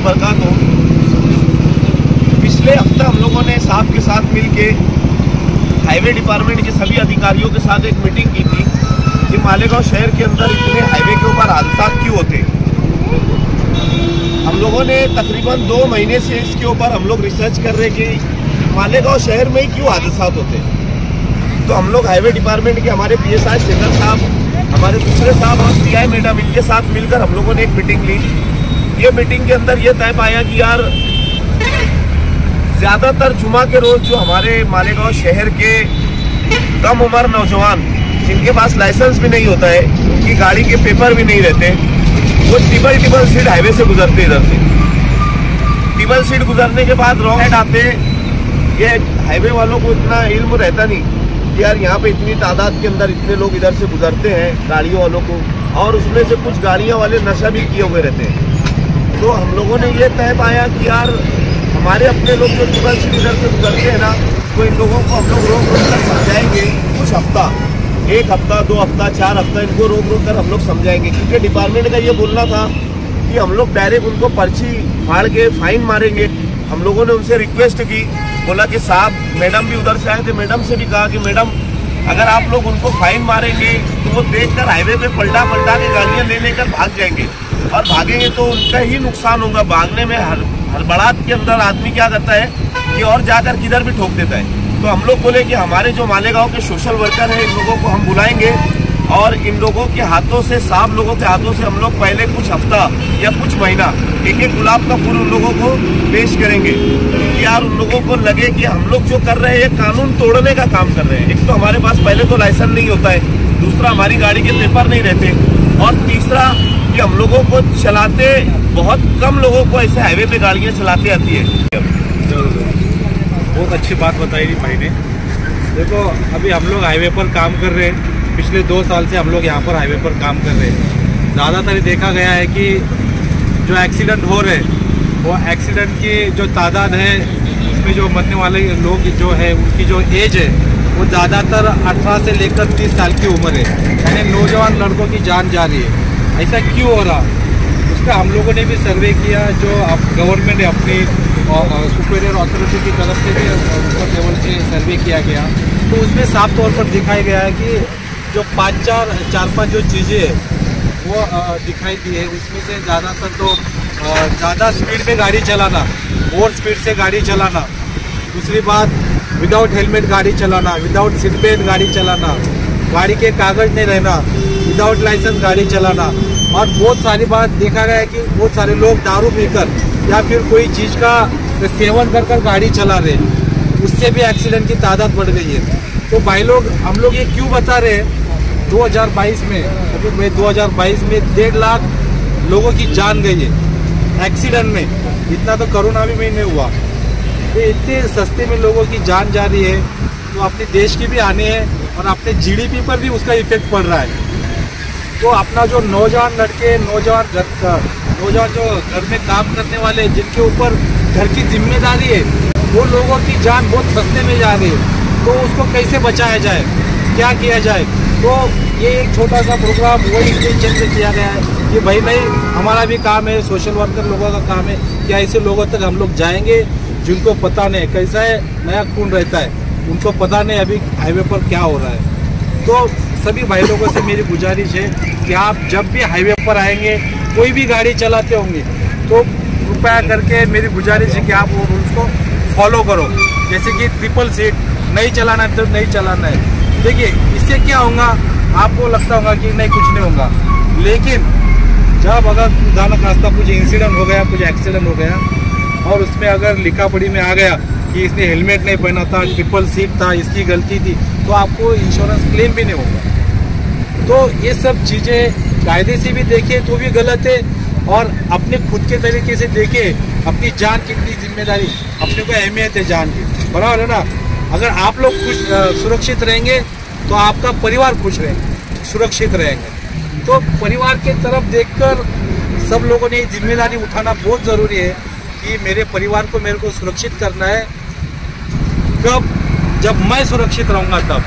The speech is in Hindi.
वबरकातुहू। पिछले हफ्ते हम लोगों ने साहब के साथ मिलके हाईवे डिपार्टमेंट के सभी अधिकारियों के साथ एक मीटिंग की थी कि मालेगांव शहर के अंदर इतने हाईवे के ऊपर हादसा क्यों होते। हम लोगों ने तकरीबन 2 महीने से इसके ऊपर हम लोग रिसर्च कर रहे कि मालेगांव शहर में ही क्यों हादसा होते। तो हम लोग हाईवे डिपार्टमेंट के हमारे PSI शेखर साहब, हमारे दूसरे साहब और PI मैडम, इनके साथ मिलकर हम लोगों ने एक मीटिंग ली। ये मीटिंग के अंदर ये तय पाया कि यार ज़्यादातर जुमा के रोज़ जो हमारे मालेगांव शहर के कम उम्र नौजवान जिनके पास लाइसेंस भी नहीं होता है, उनकी गाड़ी के पेपर भी नहीं रहते, वो टिबल सीट हाईवे से गुजरते इधर से। टिबल सीट गुजरने के बाद रॉन्ग साइड आते। ये हाईवे वालों को इतना इल्म रहता नहीं कि यार यहाँ पे इतनी तादाद के अंदर इतने लोग इधर से गुजरते हैं गाड़ियों वालों को, और उसमें से कुछ गाड़ियाँ वाले नशा भी किए हुए रहते हैं। तो हम लोगों ने ये तय पाया कि यार हमारे अपने लोग जो टिबल सीट इधर से गुजरते हैं ना, तो इन लोगों को हम लोग रोक कर समझाएंगे। कुछ हफ्ता, 1 हफ्ता, 2 हफ्ता, 4 हफ्ता इनको रोक कर हम लोग समझाएंगे। क्योंकि डिपार्टमेंट का ये बोलना था कि हम लोग डायरेक्ट उनको पर्ची फाड़ के फाइन मारेंगे। हम लोगों ने उनसे रिक्वेस्ट की, बोला कि साहब, मैडम भी उधर से आए थे, मैडम से भी कहा कि मैडम अगर आप लोग उनको फाइन मारेंगे तो वो देखकर हाईवे पे पलटा के गाड़ियाँ ले लेकर भाग जाएंगे, और भागेंगे तो उनका ही नुकसान होगा। भागने में हड़बड़ाहट के अंदर आदमी क्या करता है कि और जाकर किधर भी ठोक देता है। तो हम लोग बोले कि हमारे जो मालेगांव के सोशल वर्कर हैं, इन लोगों को हम बुलाएंगे और इन लोगों के हाथों से, साहब लोगों के हाथों से हम लोग पहले कुछ हफ्ता या कुछ महीना एक गुलाब का फूल उन लोगों को पेश करेंगे कि यार उन लोगों को लगे कि हम लोग जो कर रहे हैं ये कानून तोड़ने का काम कर रहे हैं। एक तो हमारे पास पहले तो लाइसेंस नहीं होता है, दूसरा हमारी गाड़ी के पेपर नहीं रहते, और तीसरा कि हम लोगों को चलाते, बहुत कम लोगों को ऐसे हाईवे पे गाड़ियाँ चलाते आती है। बहुत अच्छी बात बताई भाई ने। देखो, अभी हम लोग हाईवे पर काम कर रहे हैं, पिछले 2 साल से हम लोग यहाँ पर हाईवे पर काम कर रहे हैं। ज़्यादातर देखा गया है कि जो एक्सीडेंट हो रहे हैं, वो एक्सीडेंट की जो तादाद है, उसमें जो मरने वाले लोग जो है उनकी जो एज है वो ज़्यादातर 18 से लेकर 30 साल की उम्र है, यानी नौजवान लड़कों की जान जा रही है। ऐसा क्यों हो रहा, उसका हम लोगों ने भी सर्वे किया, जो गवर्नमेंट ने अपनी सुपीरियर अथॉरिटी की तरफ से भी ऊपर लेवल से सर्वे किया गया। तो उसमें साफ तौर पर दिखाया गया है कि जो 4-5 जो चीज़ें वो दिखाई दी है, उसमें से ज़्यादातर तो ज़्यादा स्पीड में गाड़ी चलाना, ओवर स्पीड से गाड़ी चलाना, दूसरी बात विदाउट हेलमेट गाड़ी चलाना, विदाउट सीट बेल्ट गाड़ी चलाना, गाड़ी के कागज़ नहीं रहना, विदाउट लाइसेंस गाड़ी चलाना, और बहुत सारी बात देखा गया है कि बहुत सारे लोग दारू पीकर या फिर कोई चीज़ का सेवन कर गाड़ी चला रहे, उससे भी एक्सीडेंट की तादाद बढ़ गई है। तो भाई लोग, हम लोग ये क्यों बता रहे हैं, 2022 में, अभी 2022 में 1.5 लाख लोगों की जान गई है एक्सीडेंट में। इतना तो कोरोना भी नहीं हुआ। तो इतने सस्ते में लोगों की जान जा रही है, तो अपने देश की भी आने हैं और अपने GDP पर भी उसका इफेक्ट पड़ रहा है। तो अपना जो नौजवान लड़के, नौजवान जो घर में काम करने वाले, जिनके ऊपर घर की जिम्मेदारी है, वो लोगों की जान बहुत सस्ते में जा रही है। तो उसको कैसे बचाया जाए, क्या किया जाए। तो ये एक छोटा सा प्रोग्राम वही इंटेंशन से किया गया है कि भाई नहीं, हमारा भी काम है, सोशल वर्कर लोगों का काम है कि ऐसे लोगों तक हम लोग जाएंगे जिनको पता नहीं कैसा है, नया खून रहता है, उनको पता नहीं अभी हाईवे पर क्या हो रहा है। तो सभी भाई लोगों से मेरी गुजारिश है कि आप जब भी हाईवे पर आएंगे, कोई भी गाड़ी चलाते होंगे, तो कृपया करके मेरी गुजारिश है कि आप वो रूल्स को फॉलो करो। जैसे कि ट्रिपल सीट नहीं चलाना है तो नहीं चलाना है। देखिए, इससे क्या होगा, आपको लगता होगा कि नहीं कुछ नहीं होगा, लेकिन जब अगर खुदा न खास्ता कुछ इंसिडेंट हो गया, कुछ एक्सीडेंट हो गया, और उसमें अगर लिखा पढ़ी में आ गया कि इसने हेलमेट नहीं पहना था, ट्रिपल सीट था, इसकी गलती थी, तो आपको इंश्योरेंस क्लेम भी नहीं होगा। तो ये सब चीज़ें कायदे से भी देखें तो भी गलत है, और अपने खुद के तरीके से देखें अपनी जान कितनी जिम्मेदारी, अपने को अहमियत है जान की, बराबर है ना। अगर आप लोग सुरक्षित रहेंगे तो आपका परिवार खुश रहेंगे, सुरक्षित रहेंगे। तो परिवार के तरफ देखकर सब लोगों ने जिम्मेदारी उठाना बहुत ज़रूरी है कि मेरे परिवार को, मेरे को सुरक्षित करना है। कब, जब मैं सुरक्षित रहूँगा तब।